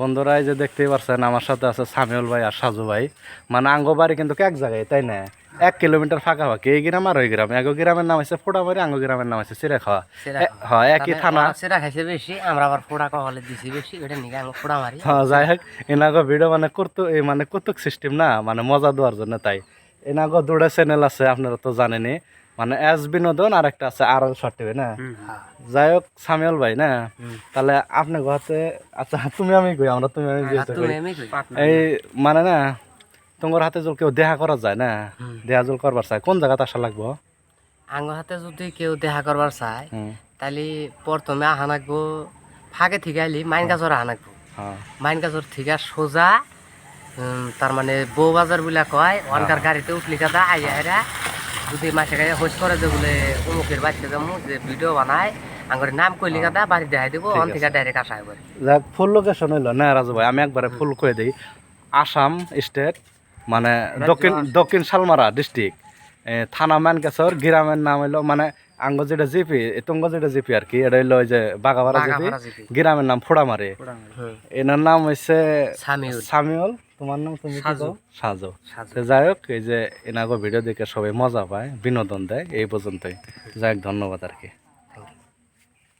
বন্ধুরা এই যে দেখতেই পাচ্ছেন আমার সাথে আছে সামিউল ভাই আর সাজু ভাই। মানে আঙ্গো বাড়ি কিন্তু এক জায়গায়, তাই না? 1 কিলোমিটার ফাঁকাফাঁকি। এই গ্রাম আর ওই গ্রাম। এক গ্রামের নাম হচ্ছে ফোড়ামারি, আঙ্গো গ্রামের নাম হচ্ছে চিড়াখাওয়া। হ্যাঁ, একই থানা। সেটা খাইছে বেশি, আমরা আবার ফোড়া কহলে দিছি বেশি, এটা নিয়ে আমরা ফোড়া মারি। হ্যাঁ, যাই হোক, এনাগো ভিডিও মানে করতো এই মানে কৌতুক সিস্টেম না, মানে মজা দেওয়ার জন্য। তাই এনাগো দুটো চ্যানেল আছে, আপনারা তো জানেনই। মানে এস বিনোদন আর একটা আছে আর শর্ট টিভি না। যাই হোক সামিউল ভাই না, তাহলে আপনি ঘরে আচ্ছা তুমি আমি কই, আমরা তুমি আমি এই মানে না তোমার হাতে জল কেউ দেখা করা যায় না, দেহা জল করবার চাই কোন জায়গাতে আসা লাগবো? আঙ্গুর হাতে যদি কেউ দেখা করবার চায় তাহলে প্রথমে আহা নাকবো ফাঁকে থেকে আইলি মাইন গাছর আহা নাকবো। মাইন গাছর থেকে সোজা তার মানে বউ বাজার বলে কয় অনকার গাড়িতে উঠলি কাদা আইয়া হেরা যদি মাসে গায়ে হোস করে যে বলে অমুকের বাড়িতে যাবো যে ভিডিও বানায় আঙ্গুরের নাম কইলি কাদা বাড়ি দেখাই দেবো, অন থেকে ডাইরেক্ট আসা হবে। যাক, ফুল লোকেশন হইলো না রাজু ভাই, আমি একবারে ফুল করে দিই। আসাম স্টেট, মানে দক্ষিণ শালমারা ডিস্ট্রিক্ট, থানা মানকেশ্বর, গ্রামের নাম হইলো মানে আঙ্গ যেটা জিপি, তুঙ্গ যেটা জিপি আর কি, এটা হইলো ওই যে বাগাভাড়া জিপি, গ্রামের নাম ফোড়ামারি। এনার নাম হচ্ছে সামিউল। তোমার নাম তুমি সাজু। যাই হোক, এই যে এনাগো ভিডিও দেখে সবাই মজা পায়, বিনোদন দেয়, এই পর্যন্তই। যাই হোক, ধন্যবাদ আর কি।